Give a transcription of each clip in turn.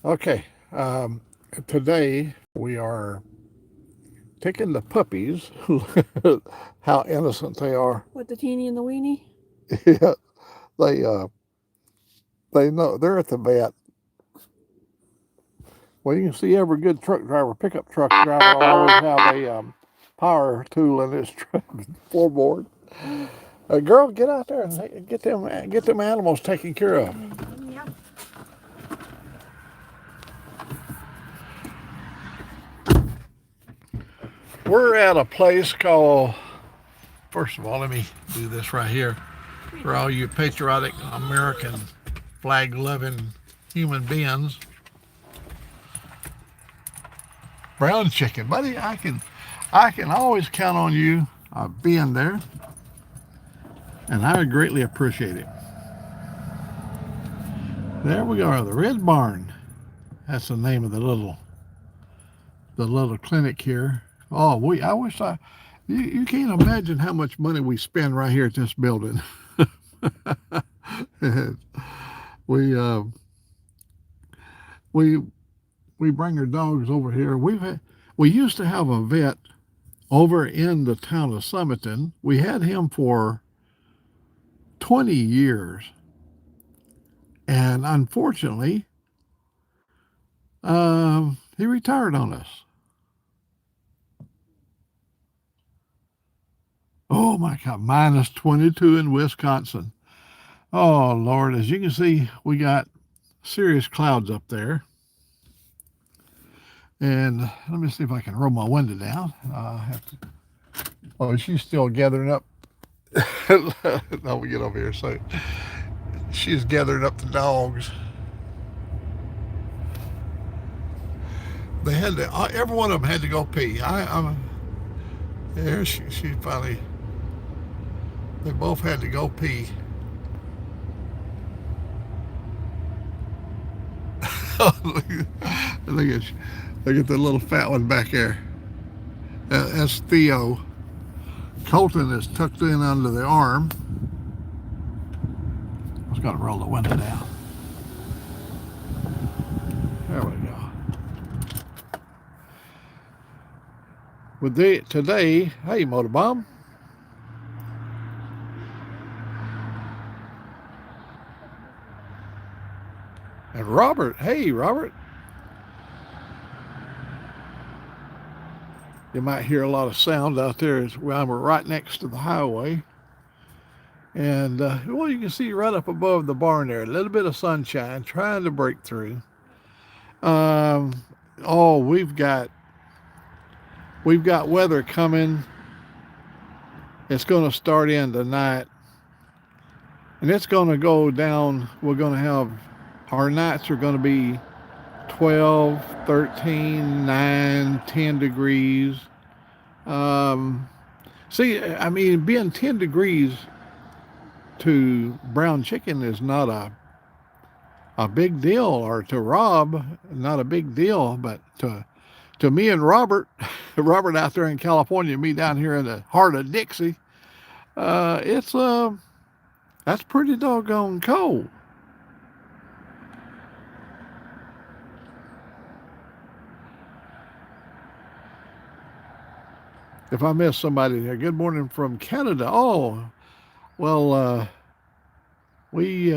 Okay, today we are taking the puppies. How innocent they are. With the teeny and the weeny? Yeah, they they know they're at the vet. Well, you can see every good truck driver, pickup truck driver, will always have a power tool in his floorboard. Girl, get out there and get them animals taken care of. Yeah. We're at a place called. First of all, let me do this right here for all you patriotic American flag loving human beings. Brown chicken, buddy. I can always count on you being there, and I would greatly appreciate it. There we are, the Red Barn. That's the name of the little clinic here. Oh, I wish you can't imagine how much money we spend right here at this building. we uh, we we bring our dogs over here. We used to have a vet over in the town of Summerton. We had him for 20 years, and unfortunately, he retired on us. Oh my God, minus 22 in Wisconsin. Oh Lord, as you can see, we got serious clouds up there. And let me see if I can roll my window down. I have to. Oh, she's still gathering up. Now we get over here. So she's gathering up the dogs. They had to. Every one of them had to go pee. There she finally. They both had to go pee. look at look at the little fat one back there. That's Theo. Colton is tucked in under the arm. I was going to roll the window down. There we go. Today, hey, Motorbomb. And Robert, hey, Robert. You might hear a lot of sound out there. We're right next to the highway. And, well, you can see right up above the barn there, a little bit of sunshine trying to break through. Um, oh, we've got weather coming. It's going to start in tonight, and it's going to go down. We're going to have our nights are going to be 12, 13, 9, 10 degrees. Um, See, I mean, being 10 degrees to brown chicken is not a big deal, or to Rob, not a big deal, but to me and Robert, Robert out there in California, me down here in the heart of Dixie, it's that's pretty doggone cold. If I miss somebody there, good morning from Canada. Oh, well, we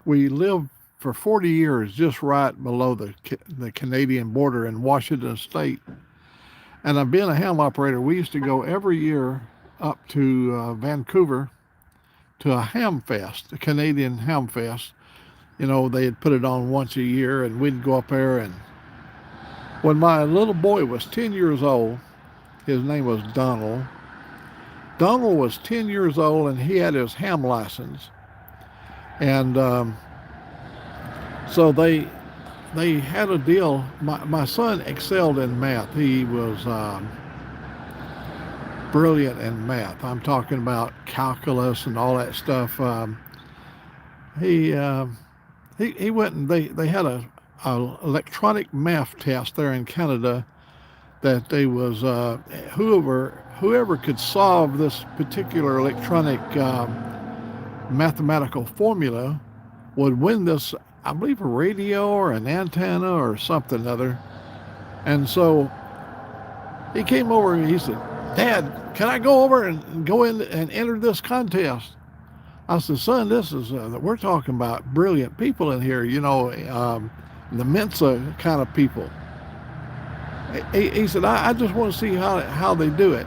we lived for 40 years just right below the Canadian border in Washington State. And I'm being a ham operator. We used to go every year up to Vancouver to a ham fest, a Canadian ham fest. You know, they had put it on once a year, and we'd go up there. And when my little boy was 10 years old, his name was Donald. Donald was 10 years old, and he had his ham license. And so they had a deal. My son excelled in math. He was brilliant in math. I'm talking about calculus and all that stuff. He, uh, he went and they had a electronic math test there in Canada that they was whoever could solve this particular electronic mathematical formula would win this I believe, a radio or an antenna or something other. And so he came over and he said, "Dad, can I go over and go in and enter this contest?" I said, "Son, this is we're talking about brilliant people in here, the Mensa kind of people." He said, "I just want to see how they do it."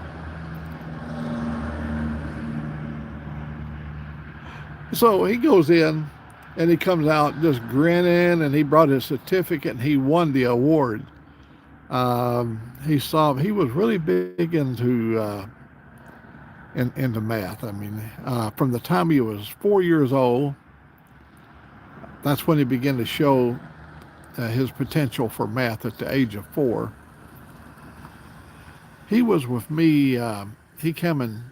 So he goes in and he comes out just grinning, and he brought his certificate and he won the award. He was really big into math. I mean, from the time he was 4 years old, that's when he began to show his potential for math at the age of 4. He was with me. He came and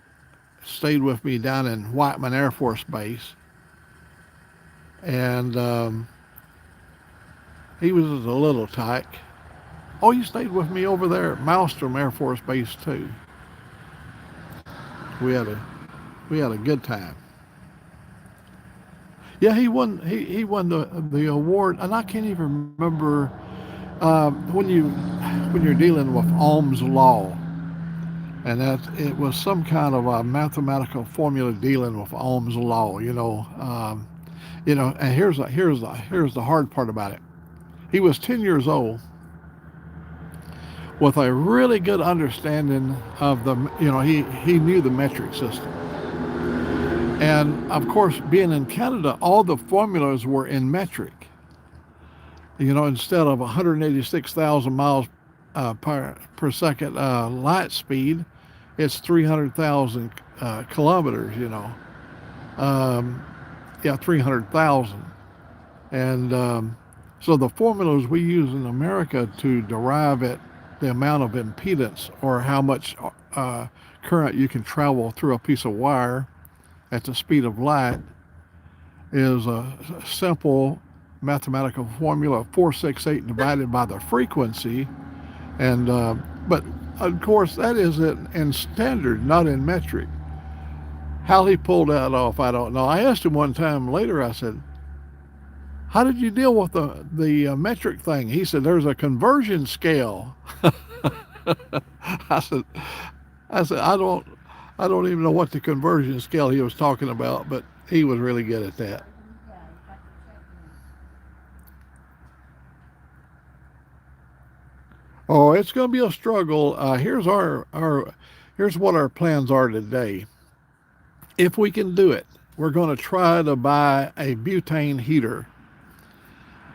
stayed with me down in Whiteman Air Force Base, and he was a little tyke. Oh, he stayed with me over there at Maelstrom Air Force Base too. We had a we had a good time. Yeah, he won the award, and I can't even remember when you're dealing with Ohm's law, and that it was some kind of a mathematical formula dealing with Ohm's law. And here's the hard part about it. He was 10 years old with a really good understanding of he knew the metric system. And of course, being in Canada, all the formulas were in metric. Instead of 186,000 miles per second light speed, it's 300,000 kilometers. Yeah, 300,000. And so the formulas we use in America to derive the amount of impedance, or how much current you can travel through a piece of wire at the speed of light, is a simple mathematical formula: 468 divided by the frequency. And but of course that is in standard, not in metric. How he pulled that off, I don't know. I asked him one time later. I said, "How did you deal with the metric thing?" He said, "There's a conversion scale." I said, I don't even know what the conversion scale he was talking about, but he was really good at that. Oh, it's going to be a struggle. Here's what our plans are today. If we can do it, we're going to try to buy a butane heater,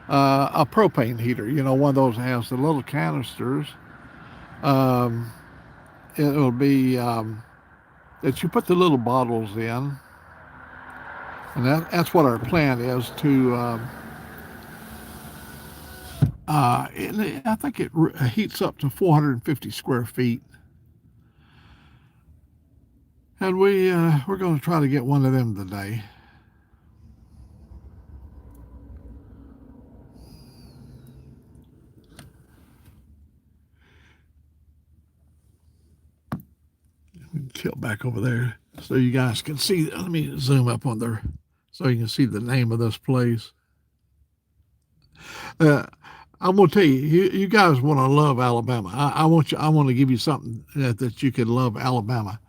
a propane heater. One of those that has the little canisters. Um, it'll be that you put the little bottles in, and that's what our plan is to. I think it heats up to 450 square feet, and we're going to try to get one of them today. Tilt back over there so you guys can see. Let me zoom up on there so you can see the name of this place. Uh, I'm gonna tell you, you guys want to love Alabama. I want to give you something that you could love Alabama.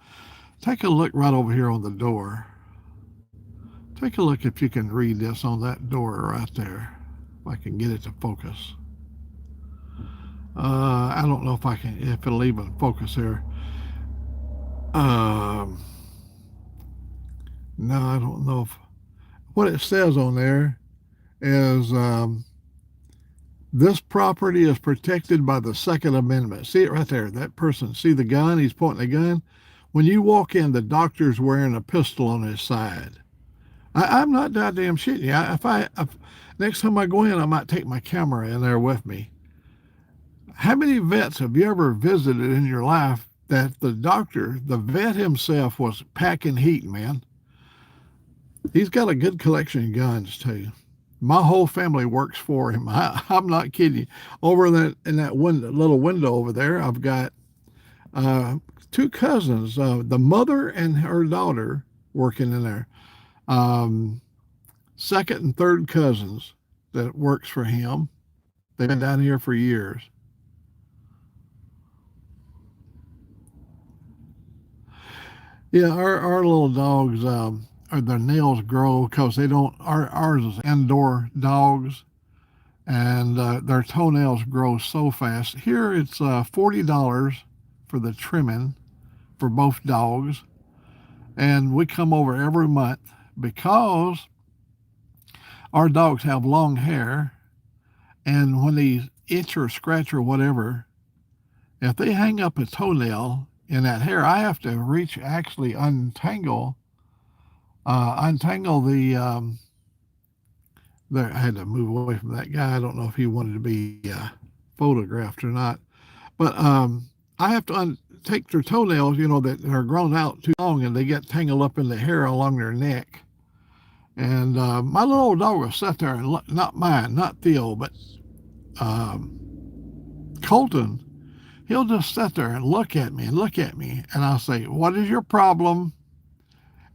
Take a look right over here on the door. Take a look if you can read this on that door right there. If I can get it to focus. I don't know if it'll even focus here. Um, no, I don't know if what it says on there is this property is protected by the Second Amendment. See it right there. That person, see the gun? He's pointing a gun. When you walk in, the doctor's wearing a pistol on his side. I'm not that damn shitting you. If next time I go in, I might take my camera in there with me. How many vets have you ever visited in your life that the vet himself, was packing heat, man? He's got a good collection of guns too. My whole family works for him. I'm not kidding you. Over in that little window over there, I've got uh, two cousins, the mother and her daughter, working in there. Um, Second and third cousins. that works for him. They've been down here for years. Yeah, our little dogs, their nails grow because they don't. Ours is indoor dogs, and their toenails grow so fast. Here it's $40 for the trimming for both dogs, and we come over every month because our dogs have long hair, and when they itch or scratch or whatever, if they hang up a toenail in that hair, I have to reach actually untangle the. I had to move away from that guy. I don't know if he wanted to be photographed or not, but I have to take their toenails, that are grown out too long and they get tangled up in the hair along their neck. And my little old dog will sit there and look, not mine, not Theo, but Colton. He'll just sit there and look at me, and I'll say, "What is your problem?"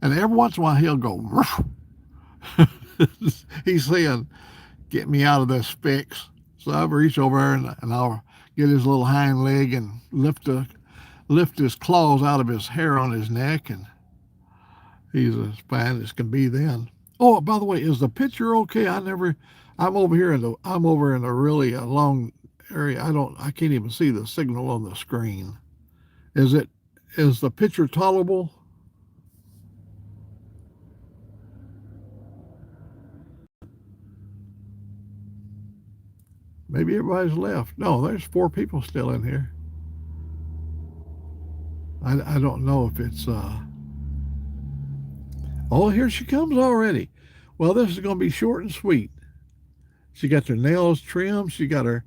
And every once in a while he'll go, "Ruff." He's saying, "Get me out of this fix." So I'll reach over and I'll get his little hind leg and lift his claws out of his hair on his neck, and he's as fine as can be then. Oh, by the way, is the picture okay? I'm over in a really long area. I can't even see the signal on the screen. Is the picture tolerable? Maybe everybody's left. No, there's 4 people still in here. I don't know if it's oh, here she comes already. Well, this is going to be short and sweet. She got her nails trimmed. She got her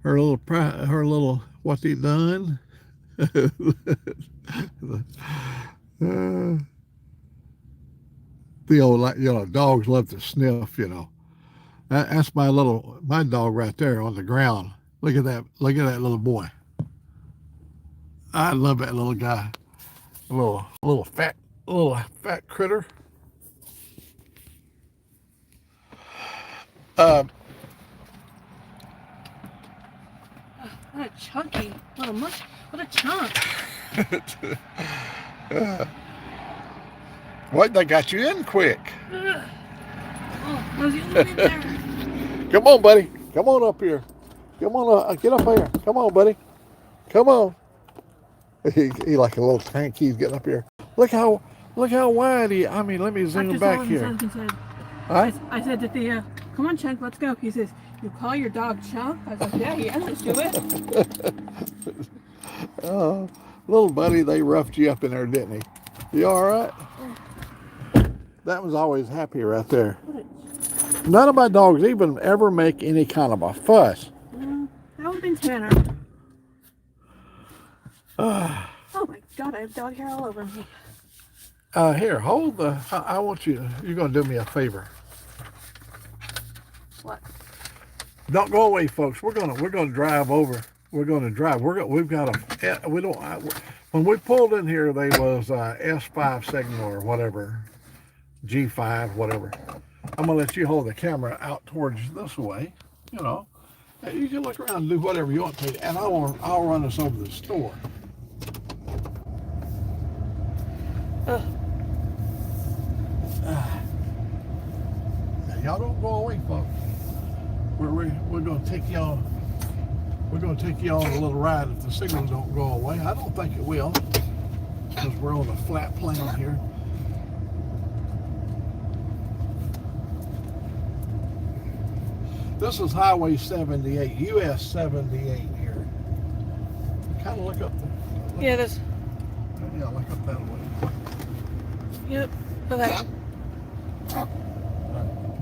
little what they done. The old, dogs love to sniff. That's my dog right there on the ground. Look at that little boy. I love that little guy. A little fat critter. What a chunky little mush. What a chunk. What? They got you in quick. Oh, was he in there? Come on, buddy. Come on up here. Come on, get up here. Come on, buddy. Come on. He like a little tank. He's getting up here. Look how wide he. I mean, let me zoom back here. Huh? I said to Thea, "Come on, Chunk, let's go." He says, "You call your dog Chunk?" I was like, "Yeah, let's do it." Oh, little buddy, they roughed you up in there, didn't he? You all right? That was always happy right there. None of my dogs even ever make any kind of a fuss. That would have been Tanner. Oh my God, I have dog hair all over me. Here, hold the. I want you. You're gonna do me a favor. What? Don't go away, folks. We're gonna drive over. We're gonna drive. We've got a. We don't. When we pulled in here, they was S5 signal or whatever, G5, whatever. I'm gonna let you hold the camera out towards this way. You can look around and do whatever you want to, and I'll run us over to the store. Y'all don't go away, folks. We're gonna take y'all. We're gonna take y'all on a little ride if the signal don't go away. I don't think it will, because we're on a flat plane here. This is Highway 78, US 78 here. Kind of look up. Yeah, there's. Yeah, look up that way. Yep. Okay.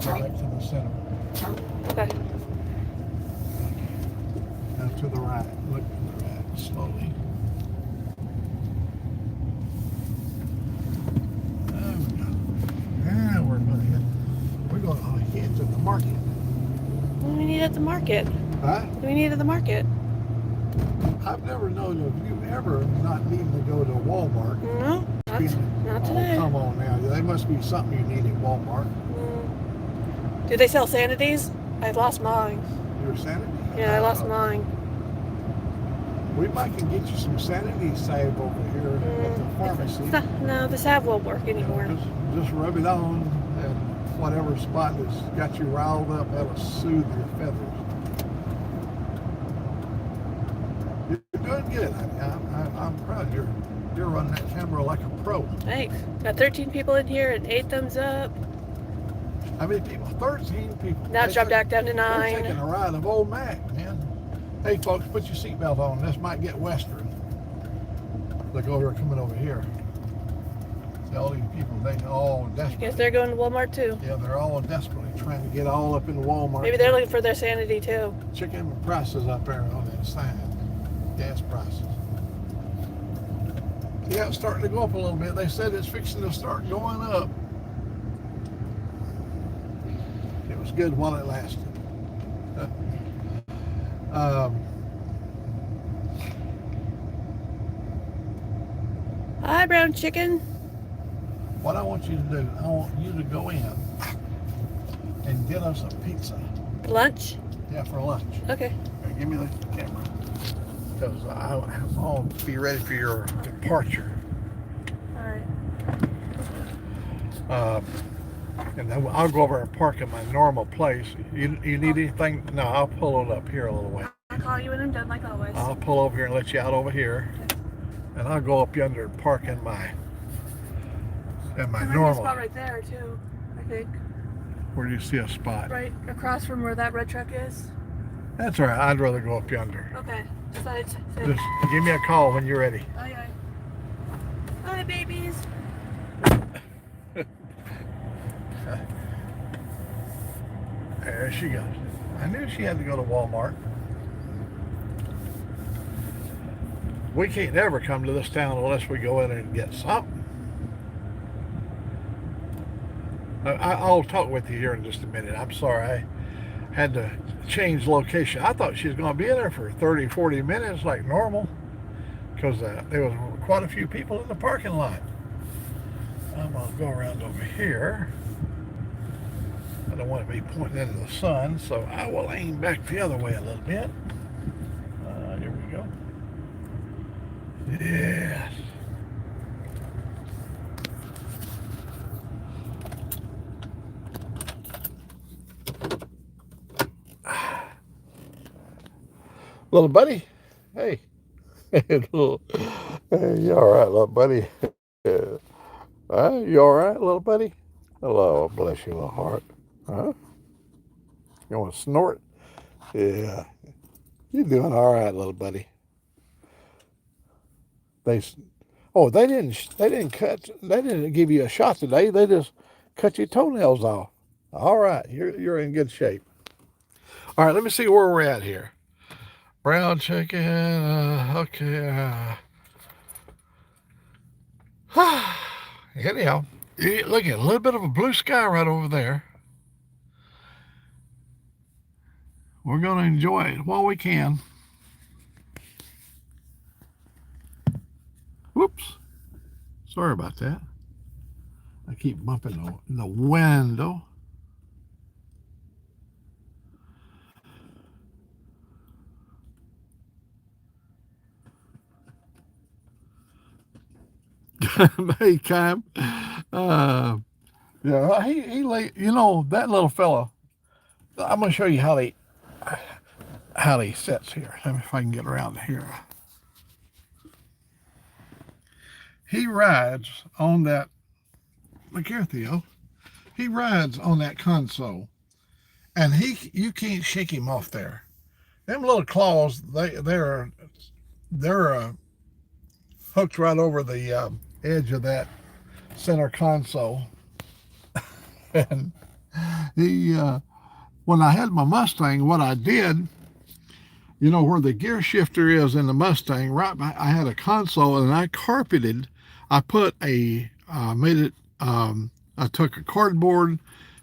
Right to the center. Okay. Now to the right. Look to the right slowly. There we go. Now we're going to head to the market. What do we need at the market? Huh? What do we need at the market? I've never known of you ever not needing to go to Walmart. No, not today. Oh, come on now. There must be something you need at Walmart. Do they sell Sanities? I lost mine. Your sanity? Yeah, I lost mine. We might can get you some sanity salve over here at the pharmacy. No, the salve won't work anymore. Just rub it on, and whatever spot has got you riled up, that'll soothe your feathers. You're doing good, honey. I'm proud. You're running that camera like a pro. Thanks. Got 13 people in here and 8 thumbs up. How many people? 13 people. Now it's dropped back down to We're 9. taking a ride of old Mac, man. Hey, folks, put your seatbelt on. This might get western. Look over here, coming over here. See all these people, they all desperate. Guess they're going to Walmart too. Yeah, they're all desperately trying to get all up in Walmart. Maybe they're looking for their sanity too. Chicken prices up there on that sign. Gas prices. Yeah, it's starting to go up a little bit. They said it's fixing to start going up. It was good while it lasted. Hi, brown chicken. What I want you to do, I want you to go in and get us a pizza. Lunch? Yeah, for lunch. Okay. Here, give me the camera. Because I'll be ready for your departure. Alright. And then I'll go over and park in my normal place. You need anything? No, I'll pull it up here a little way. I'll call you when I'm done, like always. I'll pull over here and let you out over here. And I'll go up yonder and park in my normal. There's a spot right there too, I think. Where do you see a spot? Right across from where that red truck is. That's all right. I'd rather go up yonder. Okay. Just give me a call when you're ready. Aye, aye. Hi, babies. There she goes. I knew she had to go to Walmart. We can't never come to this town unless we go in and get something. I'll talk with you here in just a minute. I'm sorry. I had to change location. I thought she was going to be in there for 30, 40 minutes like normal because there was quite a few people in the parking lot. I'm going to go around over here. I don't want to be pointing into the sun, so I will aim back the other way a little bit. Here we go. Yes. Little buddy, hey. Hey, you all right, little buddy? You all right, little buddy? Hello, bless your little heart. Huh? You want to snort? Yeah. You're doing all right, little buddy. They didn't give you a shot today. They just cut your toenails off. All right, you're in good shape. All right, let me see where we're at here. Brown chicken. Okay. Anyhow, look at a little bit of a blue sky right over there. We're going to enjoy it while we can. Whoops. Sorry about that. I keep bumping the window. Hey, Cam. Yeah, he you know, that little fella. I'm going to show you how he sits here. Let me if I can get around here. He rides on that. Look here, Theo. He rides on that console, and you can't shake him off there. Them little claws, they're hooked right over the edge of that center console. And when I had my Mustang, what I did, you know where the gear shifter is in the Mustang, right by, I had a console and I carpeted. I put I took a cardboard,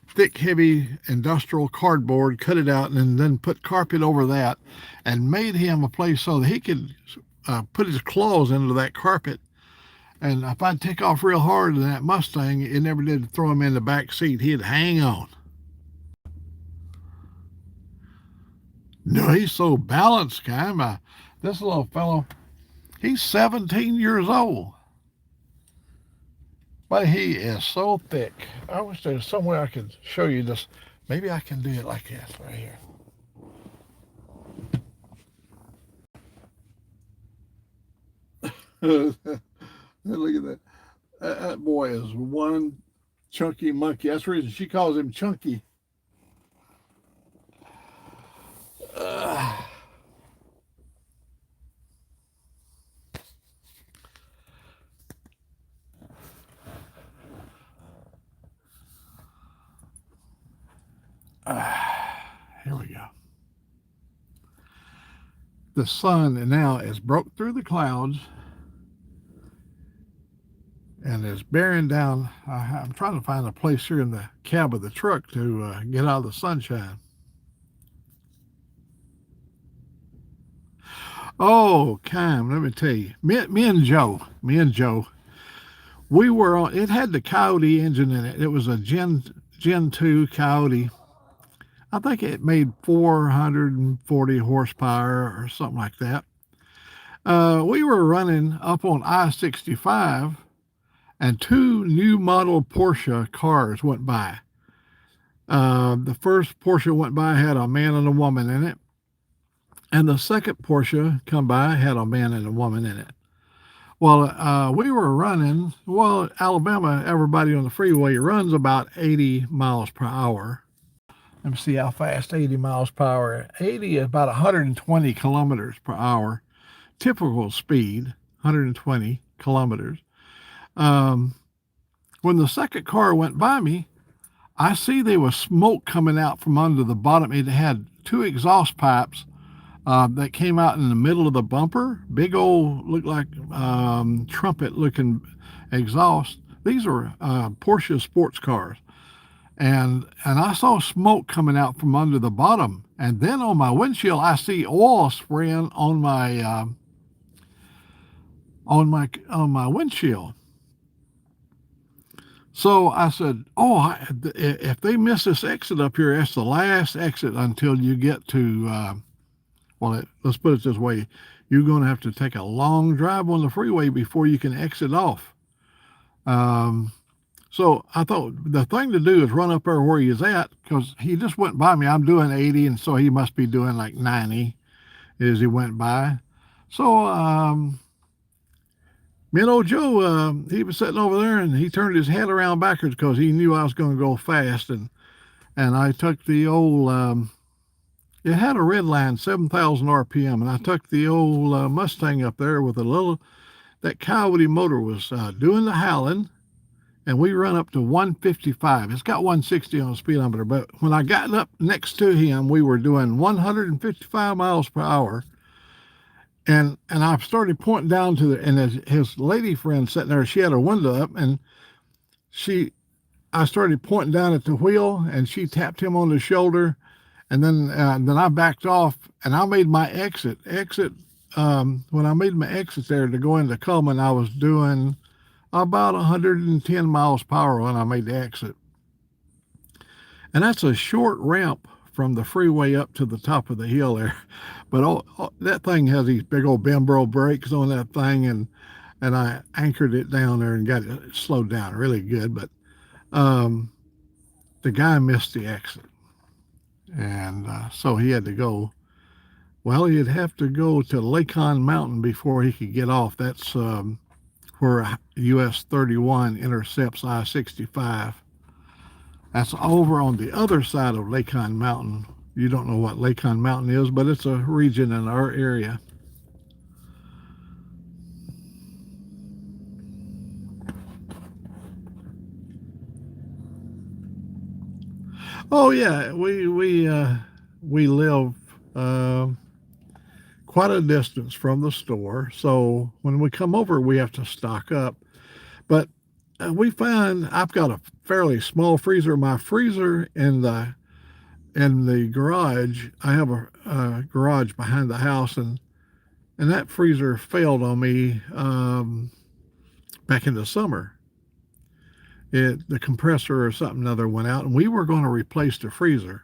thick, heavy industrial cardboard, cut it out, and then put carpet over that, and made him a place so that he could put his claws into that carpet. And if I'd take off real hard in that Mustang, it never did throw him in the back seat. He'd hang on. No, he's so balanced, kind of. This little fellow, he's 17 years old, but he is so thick. I wish there was somewhere I could show you this. Maybe I can do it like this right here. Look at that. That boy is one chunky monkey. That's the reason she calls him Chunky. Uh, here we go. The sun now has broke through the clouds and is bearing down. I'm trying to find a place here in the cab of the truck to get out of the sunshine. Oh, Cam, let me tell you, me and Joe, we were on. It had the Coyote engine in it. It was a Gen 2 Coyote. I think it made 440 horsepower or something like that. We were running up on I-65, and two new model Porsche cars went by. The first Porsche went by had a man and a woman in it, and the second Porsche come by had a man and a woman in it. Well, we were running. Well, Alabama, everybody on the freeway runs about 80 miles per hour. Let me see how fast 80 miles per hour. 80 is about 120 kilometers per hour. Typical speed, 120 kilometers. When the second car went by me, I see there was smoke coming out from under the bottom. It had two exhaust pipes that came out in the middle of the bumper. Big old, looked like trumpet looking exhaust. These are Porsche sports cars. And I saw smoke coming out from under the bottom. And then on my windshield, I see oil spraying on my windshield. So I said, "Oh, if they miss this exit up here, that's the last exit until you get to." Let's put it this way: you're going to have to take a long drive on the freeway before you can exit off. So I thought the thing to do is run up there where he's at, because he just went by me. I'm doing 80, and so he must be doing like 90 as he went by. So me and old Joe, he was sitting over there, and he turned his head around backwards because he knew I was going to go fast, and I took the old. It had a red line, 7,000 RPM, and I took the old Mustang up there with that Coyote motor was doing the howling, and we run up to 155. It's got 160 on the speedometer, but when I got up next to him, we were doing 155 miles per hour. And I started pointing down to his lady friend sitting there, she had her window up, and I started pointing down at the wheel, and she tapped him on the shoulder, and then I backed off, and I made my exit. When I made my exit there to go into Cullman, I was doing about 110 miles per hour when I made the exit. And that's a short ramp from the freeway up to the top of the hill there. But that thing has these big old Bembro brakes on that thing, and I anchored it down there and got it slowed down really good. But the guy missed the exit, and so he had to go. Well, he'd have to go to Lacon Mountain before he could get off. That's where US 31 intercepts I-65. That's over on the other side of Lacon Mountain. You don't know what Lacon Mountain is, but it's a region in our area. Oh yeah, we live quite a distance from the store, so when we come over, we have to stock up. But we find I've got a fairly small freezer. My freezer in the garage, I have a garage behind the house, and that freezer failed on me back in the summer. The compressor or something other went out, and we were going to replace the freezer.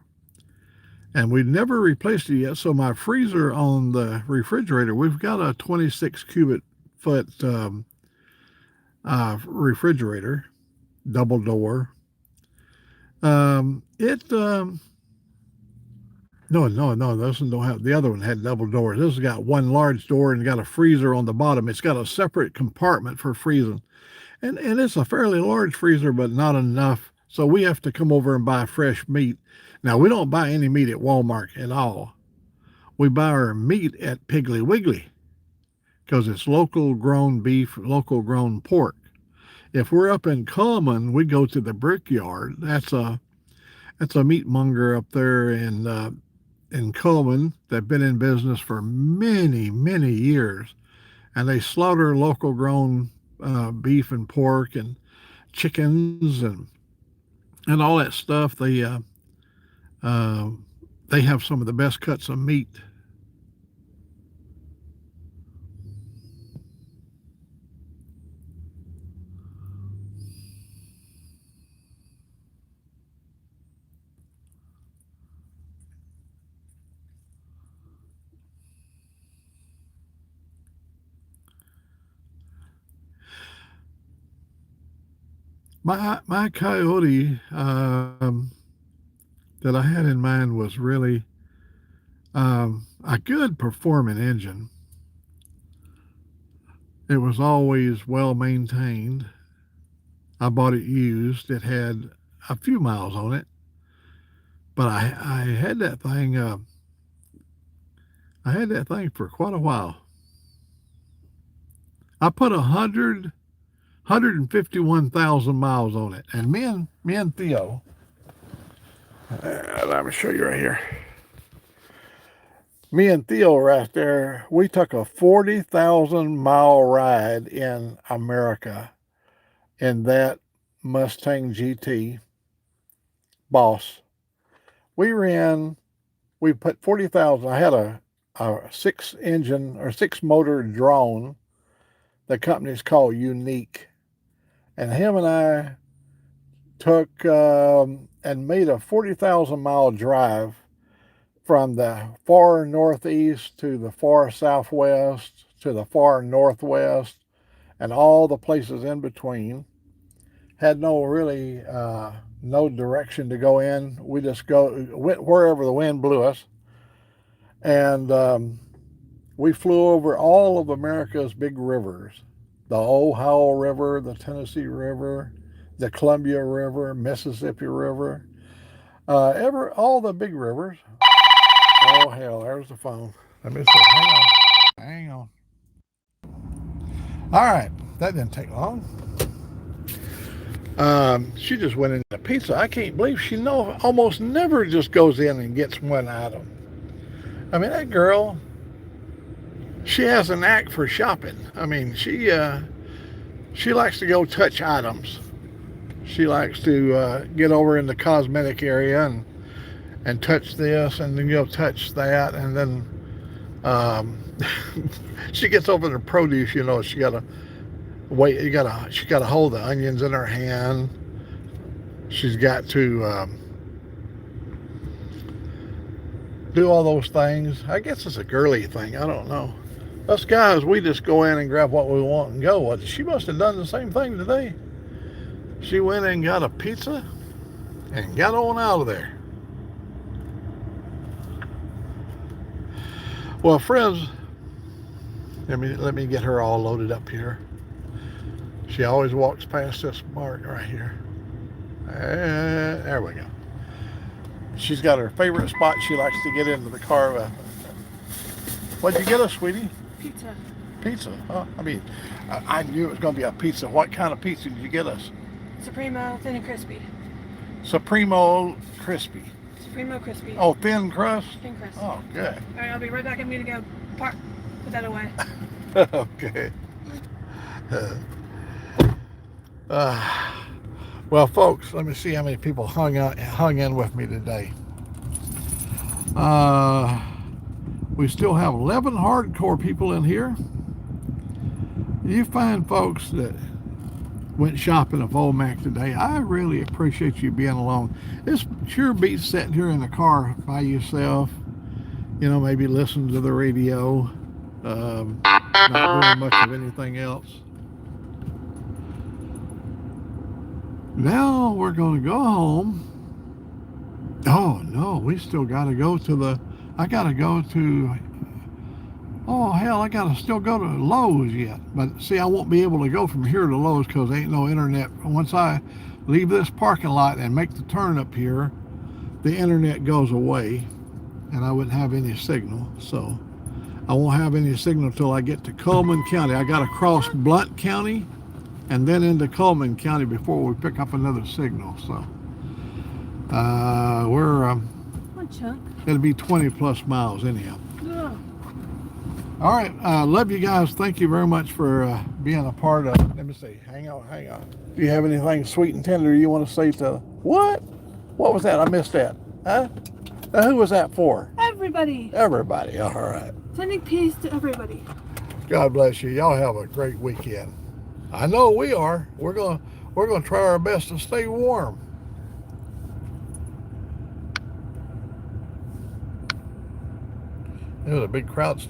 and we've never replaced it yet. So my freezer on the refrigerator, we've got a 26 cubic foot refrigerator, double door. It no, this one don't have. The other one had double doors. This has got one large door and got a freezer on the bottom. It's got a separate compartment for freezing, and it's a fairly large freezer, but not enough. So we have to come over and buy fresh meat. Now we don't buy any meat at Walmart at all. We buy our meat at Piggly Wiggly because it's local grown beef, local grown pork. If we're up in Coleman, we go to the Brickyard. That's a meat monger up there in Coleman. They've been in business for many, many years, and they slaughter local grown beef and pork and chickens and all that stuff. They have some of the best cuts of meat. My Coyote that I had in mind was really a good performing engine. It was always well maintained. I bought it used. It had a few miles on it, but I had that thing. I had that thing for quite a while. I put 151,000 miles on it, and me and Theo. Let me show you right here. Me and Theo right there, we took a 40,000 mile ride in America in that Mustang GT Boss. We put 40,000. I had a 6-engine or 6-motor drone. The company's called Unique. And him and I took and made a 40,000 mile drive from the far northeast to the far southwest to the far northwest and all the places in between. Had no direction to go in. We just went wherever the wind blew us. And we flew over all of America's big rivers. The Ohio River, the Tennessee River, the Columbia River, Mississippi River, all the big rivers. Oh, hell, there's the phone. Let me see. Hang on. All right, that didn't take long. She just went into pizza. I can't believe she almost never just goes in and gets one item. I mean, that girl, she has a knack for shopping. I mean, she likes to go touch items. She likes to get over in the cosmetic area and touch this and then touch that, and then she gets over the produce. She gotta wait. She gotta hold the onions in her hand. She's got to do all those things. I guess it's a girly thing. I don't know. Us guys, we just go in and grab what we want and go. Well, she must have done the same thing today. She went and got a pizza and got on out of there. Well, friends, let me get her all loaded up here. She always walks past this mark right here. And there we go. She's got her favorite spot she likes to get into the car with. What'd you get us, sweetie? Pizza. Pizza? Huh? I mean, I knew it was going to be a pizza. What kind of pizza did you get us? Supremo, thin and crispy. Supremo crispy. Supremo crispy. Oh, thin crust? Thin crust. Oh, good. All right, I'll be right back. I'm going to go put that away. Okay. Well, folks, let me see how many people hung in with me today. We still have 11 hardcore people in here. You find folks that went shopping at Volmac today. I really appreciate you being along. It sure beats sitting here in the car by yourself. You know, maybe listen to the radio. Not doing much of anything else. Now we're going to go home. Oh no, we still got to go to the. I got to go to. Oh hell, I got to still go to Lowe's yet. But see, I won't be able to go from here to Lowe's because there ain't no internet. Once I leave this parking lot and make the turn up here, the internet goes away, and I wouldn't have any signal. So I won't have any signal until I get to Coleman County. I got to cross Blount County and then into Coleman County before we pick up another signal. So we're Come on, Chuck. it'll be 20 plus miles anyhow. Yeah. All right, love you guys. Thank you very much for being a part of. Let me see. Hang on. Do you have anything sweet and tender you want to say to what? What was that? I missed that. Huh? Who was that for? Everybody. Everybody. All right. Sending peace to everybody. God bless you. Y'all have a great weekend. I know we are. We're gonna try our best to stay warm. There's a big crowd still.